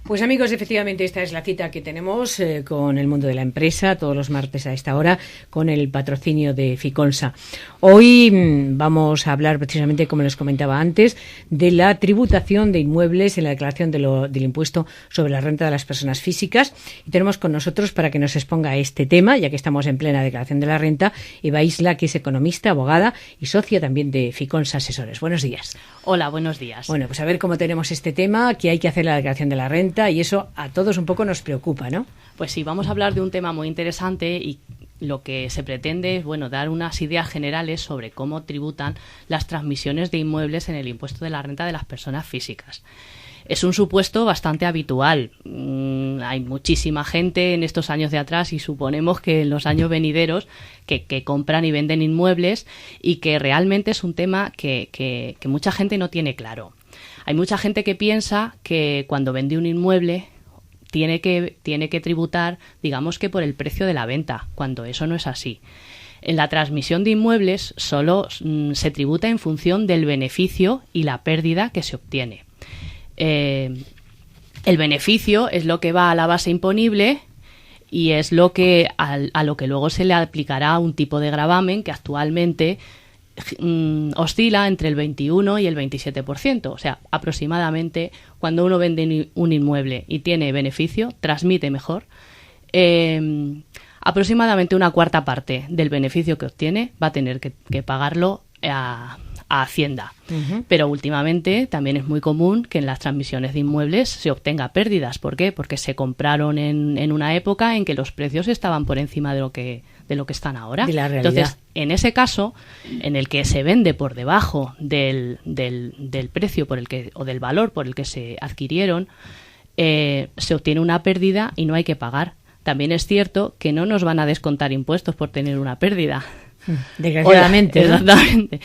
Pues amigos, efectivamente esta es la cita que tenemos con el mundo de la empresa todos los martes a esta hora con el patrocinio de Ficonsa. Hoy vamos a hablar precisamente, como les comentaba antes, de la tributación de inmuebles en la declaración del impuesto sobre la renta de las personas físicas. Y tenemos con nosotros para que nos exponga este tema, ya que estamos en plena declaración de la renta, Eva Isla, que es economista, abogada y socia también de Ficonsa Asesores. Buenos días. Hola, buenos días. Bueno, pues a ver cómo tenemos este tema, que hay que hacer la declaración de la renta, y eso a todos un poco nos preocupa, ¿no? Pues sí, vamos a hablar de un tema muy interesante y lo que se pretende es, dar unas ideas generales sobre cómo tributan las transmisiones de inmuebles en el impuesto de la renta de las personas físicas. Es un supuesto bastante habitual. Hay muchísima gente en estos años de atrás y suponemos que en los años venideros que compran y venden inmuebles, y que realmente es un tema que mucha gente no tiene claro. Hay mucha gente que piensa que cuando vende un inmueble tiene que tributar, digamos que por el precio de la venta, cuando eso no es así. En la transmisión de inmuebles solo se tributa en función del beneficio y la pérdida que se obtiene. El beneficio es lo que va a la base imponible y es lo que a lo que luego se le aplicará un tipo de gravamen que actualmente oscila entre el 21 y el 27%. O sea, aproximadamente cuando uno vende un inmueble y tiene beneficio, transmite mejor, aproximadamente una cuarta parte del beneficio que obtiene va a tener que pagarlo a Hacienda. Uh-huh. Pero últimamente también es muy común que en las transmisiones de inmuebles se obtenga pérdidas. ¿Por qué? Porque se compraron en una época en que los precios estaban por encima de lo que están ahora. De la realidad. Entonces, en ese caso, en el que se vende por debajo del precio por el que, o del valor por el que se adquirieron, se obtiene una pérdida y no hay que pagar. También es cierto que no nos van a descontar impuestos por tener una pérdida. Desgraciadamente. Exactamente.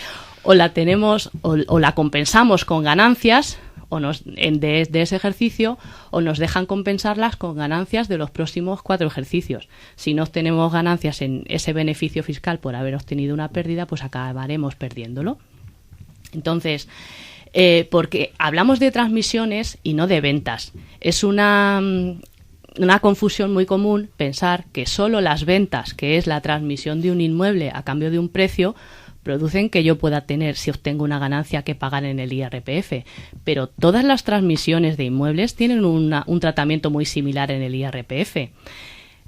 O la tenemos, o la compensamos con ganancias de ese ejercicio, o nos dejan compensarlas con ganancias de los próximos 4 ejercicios. Si no obtenemos ganancias en ese beneficio fiscal por haber obtenido una pérdida, pues acabaremos perdiéndolo. Entonces, porque hablamos de transmisiones y no de ventas. Es una confusión muy común pensar que solo las ventas, que es la transmisión de un inmueble a cambio de un precio, producen que yo pueda tener, si obtengo una ganancia, que pagar en el IRPF. Pero todas las transmisiones de inmuebles tienen un tratamiento muy similar en el IRPF.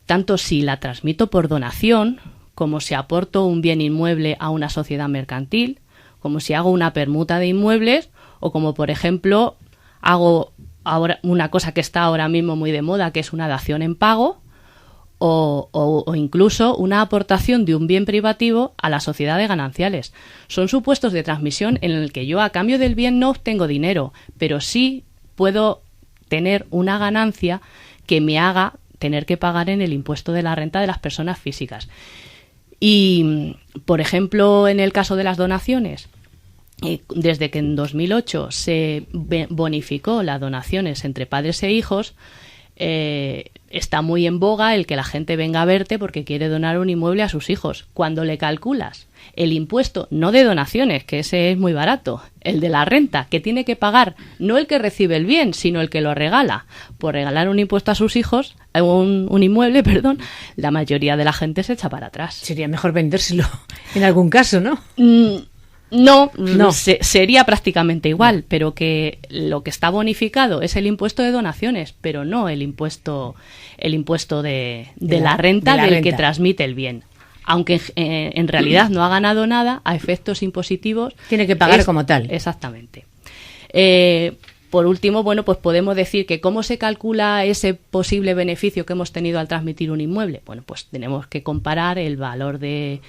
Tanto si la transmito por donación, como si aporto un bien inmueble a una sociedad mercantil, como si hago una permuta de inmuebles, o como, por ejemplo, hago ahora una cosa que está ahora mismo muy de moda, que es una dación en pago, o incluso una aportación de un bien privativo a la sociedad de gananciales. Son supuestos de transmisión en el que yo a cambio del bien no obtengo dinero, pero sí puedo tener una ganancia que me haga tener que pagar en el impuesto de la renta de las personas físicas. Y, por ejemplo, en el caso de las donaciones, desde que en 2008 se bonificó las donaciones entre padres e hijos, está muy en boga el que la gente venga a verte porque quiere donar un inmueble a sus hijos. Cuando le calculas el impuesto, no de donaciones, que ese es muy barato, el de la renta, que tiene que pagar no el que recibe el bien, sino el que lo regala, por regalar un impuesto a sus hijos, un inmueble, la mayoría de la gente se echa para atrás. Sería mejor vendérselo en algún caso, ¿no? No. Sería prácticamente igual, pero que lo que está bonificado es el impuesto de donaciones, pero no el impuesto de la renta del que transmite el bien. Aunque en realidad no ha ganado nada, a efectos impositivos tiene que pagar como tal. Exactamente. Por último, pues podemos decir que ¿cómo se calcula ese posible beneficio que hemos tenido al transmitir un inmueble? Bueno, pues tenemos que comparar el valor de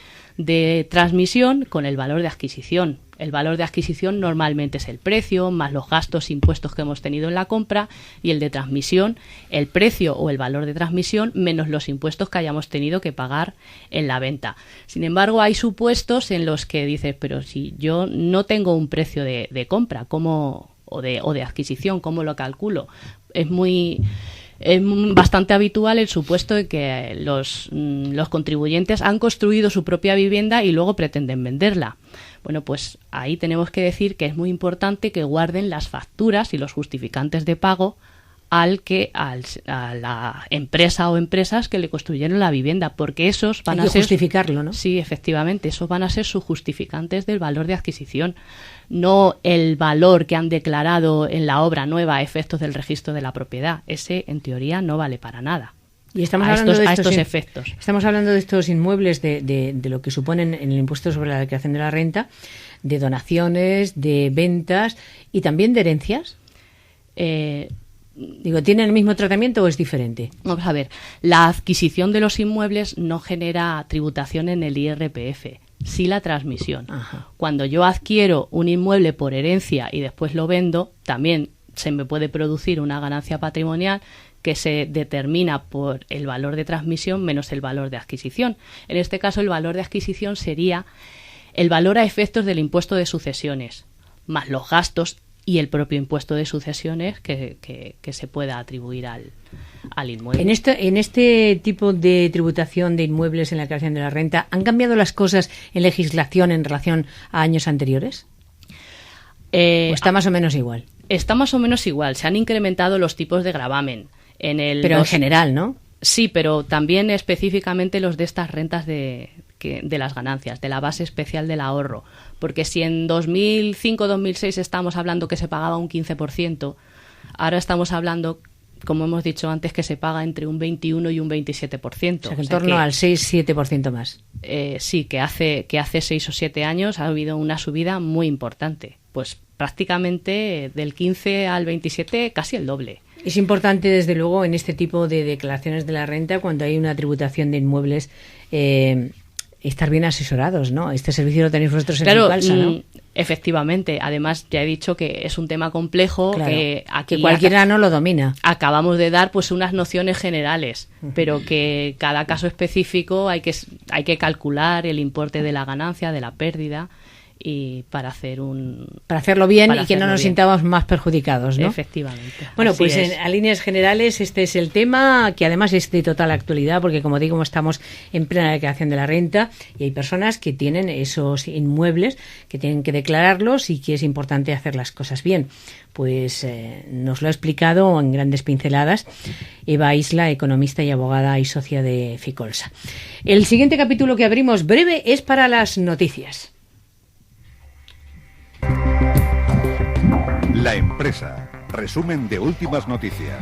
transmisión con el valor de adquisición. El valor de adquisición normalmente es el precio más los gastos e impuestos que hemos tenido en la compra, y el de transmisión, el precio o el valor de transmisión menos los impuestos que hayamos tenido que pagar en la venta. Sin embargo, hay supuestos en los que dices, pero si yo no tengo un precio de compra, ¿cómo, o de adquisición, cómo lo calculo? Es bastante habitual el supuesto de que los contribuyentes han construido su propia vivienda y luego pretenden venderla. Bueno, pues ahí tenemos que decir que es muy importante que guarden las facturas y los justificantes de pago a la empresa o empresas que le construyeron la vivienda, porque esos van a ser... justificarlo, ¿no? Sí, efectivamente, esos van a ser sus justificantes del valor de adquisición, no el valor que han declarado en la obra nueva a efectos del registro de la propiedad. Ese, en teoría, no vale para nada. Y estamos hablando de estos efectos. Estamos hablando de estos inmuebles, de lo que suponen en el impuesto sobre la declaración de la renta, de donaciones, de ventas y también de herencias. ¿Tienen el mismo tratamiento o es diferente? Vamos a ver, la adquisición de los inmuebles no genera tributación en el IRPF, sí la transmisión. Ajá. Cuando yo adquiero un inmueble por herencia y después lo vendo, también se me puede producir una ganancia patrimonial que se determina por el valor de transmisión menos el valor de adquisición. En este caso, el valor de adquisición sería el valor a efectos del impuesto de sucesiones, más los gastos y el propio impuesto de sucesiones que se pueda atribuir al inmueble. En este tipo de tributación de inmuebles en la declaración de la renta, ¿han cambiado las cosas en legislación en relación a años anteriores? ¿O está más o menos igual? Está más o menos igual. Se han incrementado los tipos de gravamen. Pero en general, ¿no? Sí, pero también específicamente los de estas rentas de las ganancias, de la base especial del ahorro. Porque si en 2005-2006 estábamos hablando que se pagaba un 15%, ahora estamos hablando, como hemos dicho antes, que se paga entre un 21 y un 27%. O sea, que en torno al 6-7% más. Sí, que hace 6 o 7 años ha habido una subida muy importante. Pues prácticamente del 15 al 27, casi el doble. Es importante, desde luego, en este tipo de declaraciones de la renta, cuando hay una tributación de inmuebles, estar bien asesorados, ¿no? Este servicio lo tenéis vosotros en Ficalsa, ¿no? Efectivamente. Además, ya he dicho que es un tema complejo, claro, que aquí que cualquiera no lo domina. Acabamos de dar pues unas nociones generales, pero que cada caso específico hay que calcular el importe de la ganancia, de la pérdida, y para hacerlo bien y que no nos sintamos más perjudicados, ¿no? Efectivamente. Bueno, pues a líneas generales este es el tema, que además es de total actualidad, porque como digo, estamos en plena declaración de la renta y hay personas que tienen esos inmuebles, que tienen que declararlos y que es importante hacer las cosas bien. Pues nos lo ha explicado en grandes pinceladas Eva Isla, economista y abogada y socia de Ficolsa. El siguiente capítulo que abrimos breve es para las noticias. La Empresa. Resumen de últimas noticias.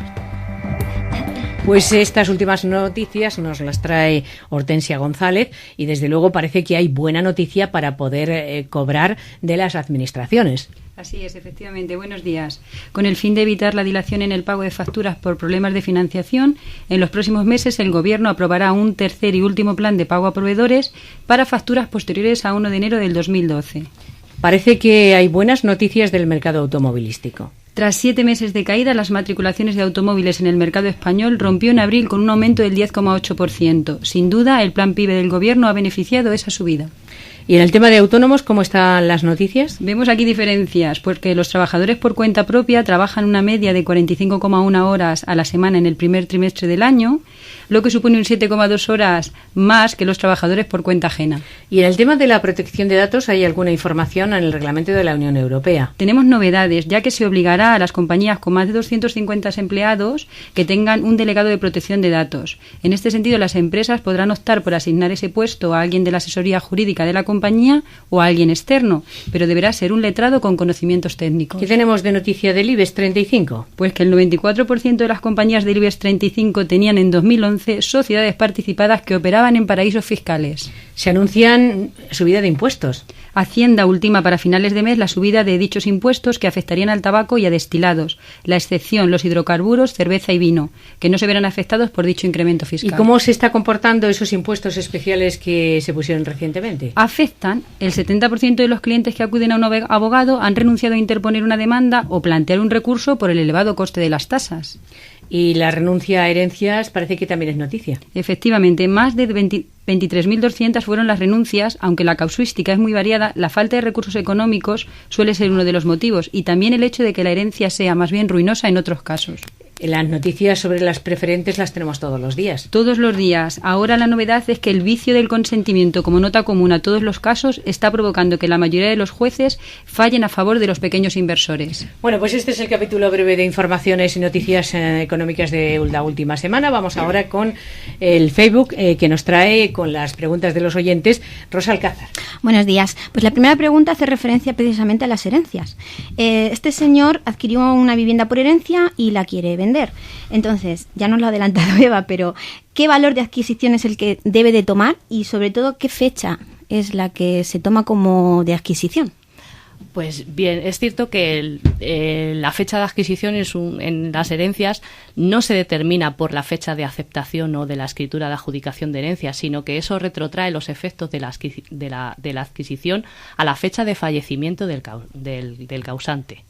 Pues estas últimas noticias nos las trae Hortensia González y desde luego parece que hay buena noticia para poder cobrar de las administraciones. Así es, efectivamente. Buenos días. Con el fin de evitar la dilación en el pago de facturas por problemas de financiación, en los próximos meses el Gobierno aprobará un tercer y último plan de pago a proveedores para facturas posteriores a 1 de enero del 2012. Parece que hay buenas noticias del mercado automovilístico. Tras 7 meses de caída, las matriculaciones de automóviles en el mercado español rompió en abril con un aumento del 10,8%. Sin duda, el plan PIB del Gobierno ha beneficiado esa subida. ¿Y en el tema de autónomos, cómo están las noticias? Vemos aquí diferencias, porque los trabajadores por cuenta propia trabajan una media de 45,1 horas a la semana en el primer trimestre del año, lo que supone un 7,2 horas más que los trabajadores por cuenta ajena. ¿Y en el tema de la protección de datos hay alguna información en el reglamento de la Unión Europea? Tenemos novedades, ya que se obligará a las compañías con más de 250 empleados que tengan un delegado de protección de datos. En este sentido, las empresas podrán optar por asignar ese puesto a alguien de la asesoría jurídica de la compañía o a alguien externo, pero deberá ser un letrado con conocimientos técnicos. ¿Qué tenemos de noticia del IBEX 35? Pues que el 94% de las compañías del IBEX 35 tenían en 2011 sociedades participadas que operaban en paraísos fiscales. Se anuncian subida de impuestos. Hacienda ultima para finales de mes la subida de dichos impuestos que afectarían al tabaco y a destilados, la excepción los hidrocarburos, cerveza y vino, que no se verán afectados por dicho incremento fiscal. ¿Y cómo se está comportando esos impuestos especiales que se pusieron recientemente? Afectan. El 70% de los clientes que acuden a un abogado han renunciado a interponer una demanda o plantear un recurso por el elevado coste de las tasas. Y la renuncia a herencias parece que también es noticia. Efectivamente, más de 23.200 fueron las renuncias, aunque la casuística es muy variada, la falta de recursos económicos suele ser uno de los motivos y también el hecho de que la herencia sea más bien ruinosa en otros casos. Las noticias sobre las preferentes las tenemos todos los días. Todos los días. Ahora la novedad es que el vicio del consentimiento como nota común a todos los casos está provocando que la mayoría de los jueces fallen a favor de los pequeños inversores. Bueno, pues este es el capítulo breve de informaciones y noticias económicas de la última semana. Vamos ahora con el Facebook que nos trae con las preguntas de los oyentes. Rosa Alcázar. Buenos días. Pues la primera pregunta hace referencia precisamente a las herencias. Este señor adquirió una vivienda por herencia y la quiere vender. Entonces, ya nos lo ha adelantado Eva, pero ¿qué valor de adquisición es el que debe de tomar y sobre todo qué fecha es la que se toma como de adquisición? Pues bien, es cierto que la fecha de adquisición en las herencias no se determina por la fecha de aceptación o de la escritura de adjudicación de herencia, sino que eso retrotrae los efectos de la adquisición a la fecha de fallecimiento del causante.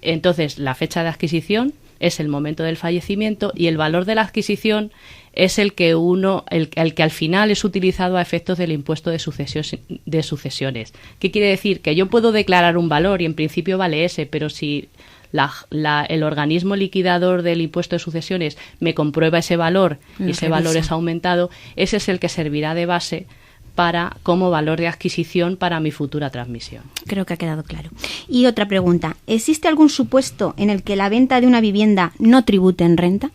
Entonces, la fecha de adquisición es el momento del fallecimiento y el valor de la adquisición es el que al final es utilizado a efectos del impuesto de sucesiones. ¿Qué quiere decir? Que yo puedo declarar un valor y en principio vale ese, pero si el organismo liquidador del impuesto de sucesiones me comprueba ese valor y ese valor es aumentado, ese es el que servirá de base como valor de adquisición para mi futura transmisión. Creo que ha quedado claro. Y otra pregunta, ¿existe algún supuesto en el que la venta de una vivienda no tribute en renta?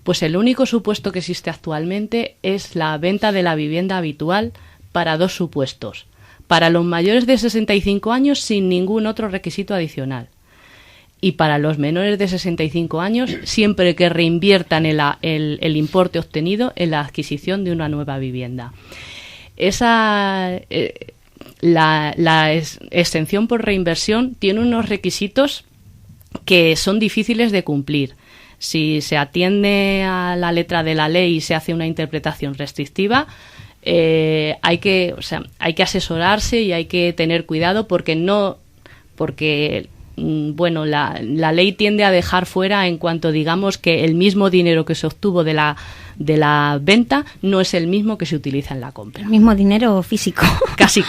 Pues el único supuesto que existe actualmente es la venta de la vivienda habitual para dos supuestos. Para los mayores de 65 años sin ningún otro requisito adicional. Y para los menores de 65 años siempre que reinviertan el importe obtenido en la adquisición de una nueva vivienda. La exención por reinversión tiene unos requisitos que son difíciles de cumplir. Si se atiende a la letra de la ley y se hace una interpretación restrictiva, hay que asesorarse y hay que tener cuidado porque la ley tiende a dejar fuera en cuanto digamos que el mismo dinero que se obtuvo de la venta no es el mismo que se utiliza en la compra. El mismo dinero físico. Casi.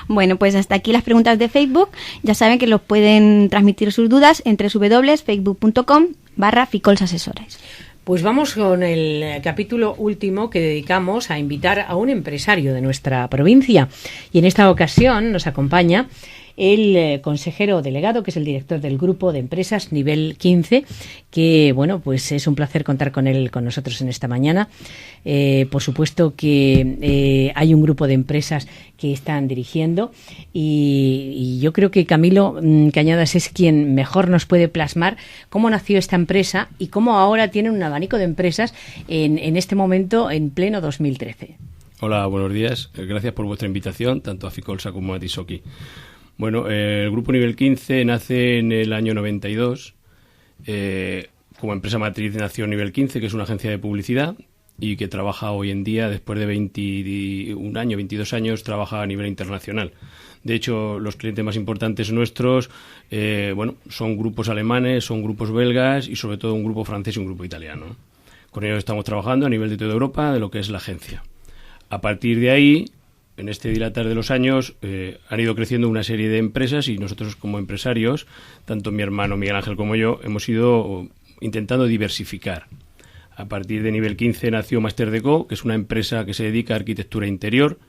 Bueno, pues hasta aquí las preguntas de Facebook. Ya saben que los pueden transmitir sus dudas en www.facebook.com/ficolsasesores. Pues vamos con el capítulo último que dedicamos a invitar a un empresario de nuestra provincia. Y en esta ocasión nos acompaña el consejero delegado, que es el director del Grupo de Empresas Nivel 15, que, bueno, pues es un placer contar con él, con nosotros en esta mañana. Por supuesto que hay un grupo de empresas que están dirigiendo y yo creo que Camilo Cañadas es quien mejor nos puede plasmar cómo nació esta empresa y cómo ahora tiene un abanico de empresas en este momento, en pleno 2013. Hola, buenos días. Gracias por vuestra invitación, tanto a Ficolsa como a Tisoki. Bueno, el Grupo Nivel 15 nace en el año 92. Como empresa matriz nació Nivel 15, que es una agencia de publicidad y que trabaja hoy en día, después de 22 años, trabaja a nivel internacional. De hecho, los clientes más importantes nuestros son grupos alemanes, son grupos belgas y sobre todo un grupo francés y un grupo italiano. Con ellos estamos trabajando a nivel de toda Europa, de lo que es la agencia. A partir de ahí, en este dilatar de los años, han ido creciendo una serie de empresas y nosotros como empresarios, tanto mi hermano Miguel Ángel como yo, hemos ido intentando diversificar. A partir de Nivel 15 nació Master Deco, que es una empresa que se dedica a arquitectura interior.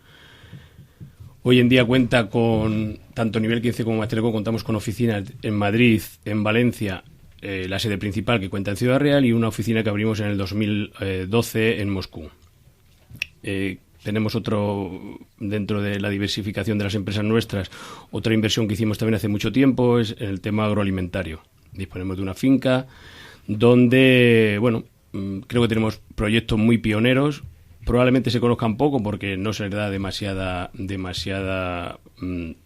Hoy en día cuenta con, tanto Nivel 15 como Master Deco, contamos con oficinas en Madrid, en Valencia, la sede principal que cuenta en Ciudad Real y una oficina que abrimos en el 2012 en Moscú. Tenemos dentro de la diversificación de las empresas nuestras, otra inversión que hicimos también hace mucho tiempo es en el tema agroalimentario. Disponemos de una finca donde, creo que tenemos proyectos muy pioneros. Probablemente se conozcan poco porque no se les da demasiada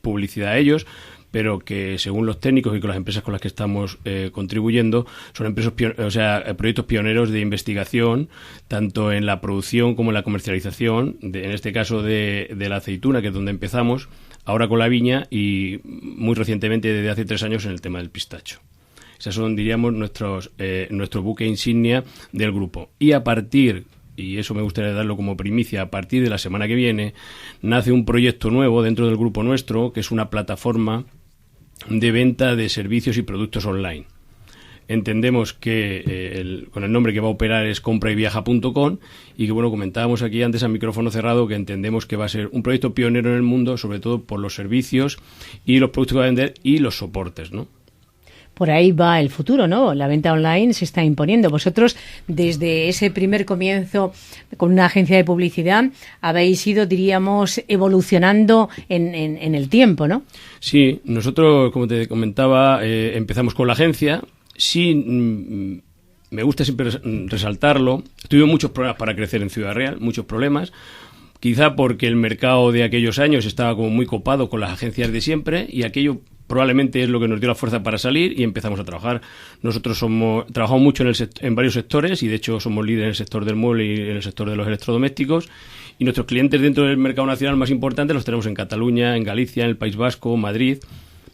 publicidad a ellos, pero que según los técnicos y con las empresas con las que estamos contribuyendo, son proyectos pioneros de investigación, tanto en la producción como en la comercialización, en este caso de la aceituna, que es donde empezamos, ahora con la viña y muy recientemente, desde hace 3 años, en el tema del pistacho. Esos son, diríamos, nuestro buque insignia del grupo. Y y eso me gustaría darlo como primicia, a partir de la semana que viene, nace un proyecto nuevo dentro del grupo nuestro, que es una plataforma de venta de servicios y productos online. entendemos que con el nombre que va a operar es comprayviaja.com y que, bueno, comentábamos aquí antes a micrófono cerrado que entendemos que va a ser un proyecto pionero en el mundo, sobre todo por los servicios y los productos que va a vender y los soportes, ¿no? Por ahí va el futuro, ¿no? La venta online se está imponiendo. Vosotros, desde ese primer comienzo con una agencia de publicidad, habéis ido, diríamos, evolucionando en el tiempo, ¿no? Sí, nosotros, como te comentaba, empezamos con la agencia. Sí, me gusta siempre resaltarlo. Tuvimos muchos problemas para crecer en Ciudad Real, muchos problemas. Quizá porque el mercado de aquellos años estaba como muy copado con las agencias de siempre y aquello probablemente es lo que nos dio la fuerza para salir y empezamos a trabajar. Nosotros trabajamos mucho en varios sectores y de hecho somos líderes en el sector del mueble y en el sector de los electrodomésticos y nuestros clientes dentro del mercado nacional más importantes los tenemos en Cataluña, en Galicia, en el País Vasco, Madrid,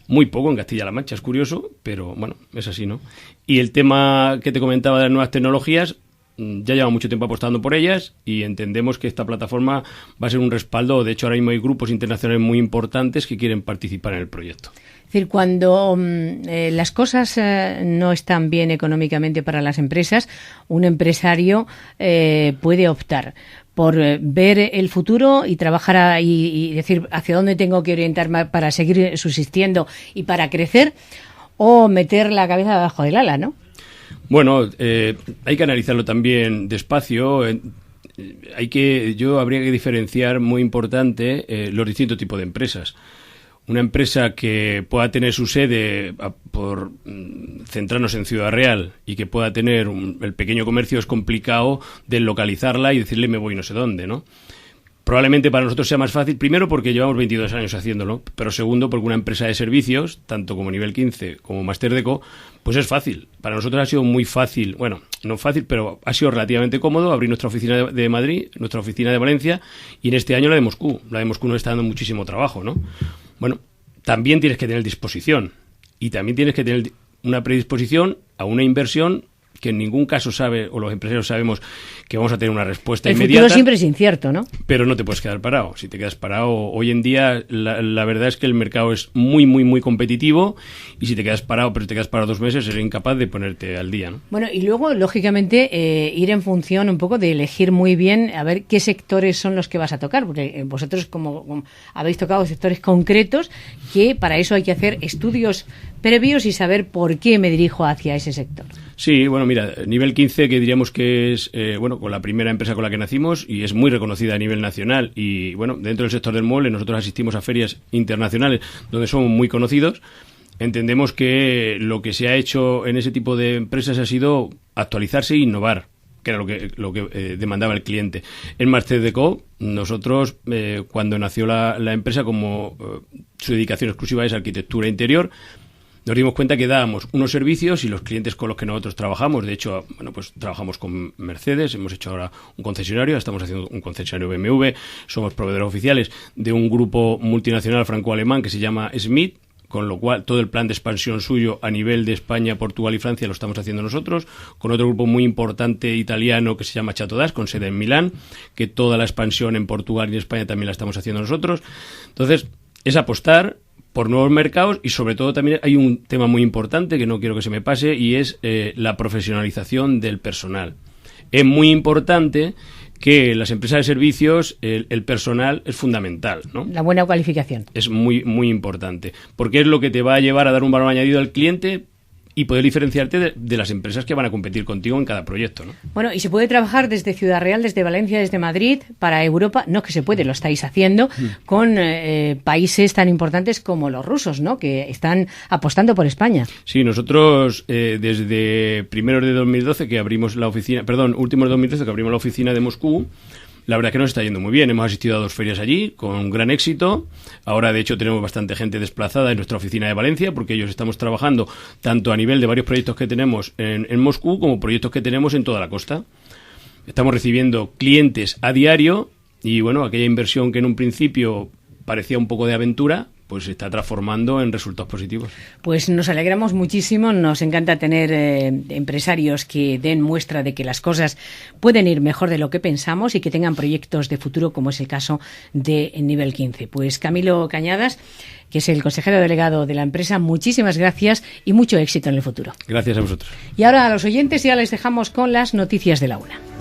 muy poco en Castilla-La Mancha, es curioso, pero bueno, es así, ¿no? Y el tema que te comentaba de las nuevas tecnologías, ya lleva mucho tiempo apostando por ellas y entendemos que esta plataforma va a ser un respaldo. De hecho, ahora mismo hay grupos internacionales muy importantes que quieren participar en el proyecto. Es decir, cuando las cosas no están bien económicamente para las empresas, un empresario puede optar por ver el futuro y trabajar y decir hacia dónde tengo que orientarme para seguir subsistiendo y para crecer, o meter la cabeza debajo del ala, ¿no? Bueno, hay que analizarlo también despacio. Habría que diferenciar muy importante los distintos tipos de empresas. Una empresa que pueda tener su sede, por centrarnos en Ciudad Real, y que pueda tener el pequeño comercio, es complicado deslocalizarla y decirle me voy no sé dónde, ¿no? Probablemente para nosotros sea más fácil, primero porque llevamos 22 años haciéndolo, pero segundo porque una empresa de servicios, tanto como nivel 15 como Master Deco, pues es fácil. Para nosotros ha sido muy fácil, bueno, no fácil, pero ha sido relativamente cómodo abrir nuestra oficina de Madrid, nuestra oficina de Valencia y en este año la de Moscú. La de Moscú nos está dando muchísimo trabajo, ¿no? Bueno, también tienes que tener disposición y también tienes que tener una predisposición a una inversión que en ningún caso sabe, o los empresarios sabemos que vamos a tener una respuesta inmediata. El futuro siempre es incierto, ¿no? Pero no te puedes quedar parado. Si te quedas parado, hoy en día la verdad es que el mercado es muy, muy, muy competitivo y si te quedas parado, pero te quedas parado 2 meses, eres incapaz de ponerte al día, ¿no? Bueno, y luego, lógicamente, ir en función un poco de elegir muy bien a ver qué sectores son los que vas a tocar, porque vosotros como habéis tocado sectores concretos que para eso hay que hacer estudios previos y saber por qué me dirijo hacia ese sector. Sí, bueno, mira, nivel 15 que diríamos que es, con la primera empresa con la que nacimos y es muy reconocida a nivel nacional y, bueno, dentro del sector del mueble nosotros asistimos a ferias internacionales donde somos muy conocidos. Entendemos que lo que se ha hecho en ese tipo de empresas ha sido actualizarse e innovar, que era lo que demandaba el cliente. En Master Deco, nosotros, cuando nació la empresa, como su dedicación exclusiva es arquitectura interior, nos dimos cuenta que dábamos unos servicios y los clientes con los que nosotros trabajamos, de hecho, bueno, pues trabajamos con Mercedes, hemos hecho ahora un concesionario, estamos haciendo un concesionario BMW, somos proveedores oficiales de un grupo multinacional franco-alemán que se llama Smith, con lo cual todo el plan de expansión suyo a nivel de España, Portugal y Francia lo estamos haciendo nosotros, con otro grupo muy importante italiano que se llama Chatodas, con sede en Milán, que toda la expansión en Portugal y en España también la estamos haciendo nosotros. Entonces, es apostar por nuevos mercados y sobre todo también hay un tema muy importante que no quiero que se me pase y es la profesionalización del personal. Es muy importante que en las empresas de servicios el personal es fundamental, ¿no? La buena cualificación. Es muy, muy importante porque es lo que te va a llevar a dar un valor añadido al cliente y poder diferenciarte de las empresas que van a competir contigo en cada proyecto, ¿no? Bueno, y se puede trabajar desde Ciudad Real, desde Valencia, desde Madrid, para Europa. No que se puede, lo estáis haciendo con países tan importantes como los rusos, ¿no? Que están apostando por España. Sí, nosotros desde primeros de 2012 que abrimos la oficina, últimos de 2013 que abrimos la oficina de Moscú, la verdad que nos está yendo muy bien. Hemos asistido a 2 ferias allí con gran éxito. Ahora, de hecho, tenemos bastante gente desplazada en nuestra oficina de Valencia porque ellos estamos trabajando tanto a nivel de varios proyectos que tenemos en Moscú como proyectos que tenemos en toda la costa. Estamos recibiendo clientes a diario y, bueno, aquella inversión que en un principio parecía un poco de aventura, pues se está transformando en resultados positivos. Pues nos alegramos muchísimo, nos encanta tener empresarios que den muestra de que las cosas pueden ir mejor de lo que pensamos y que tengan proyectos de futuro, como es el caso de Nivel 15. Pues Camilo Cañadas, que es el consejero delegado de la empresa, muchísimas gracias y mucho éxito en el futuro. Gracias a vosotros. Y ahora a los oyentes ya les dejamos con las noticias de la 1.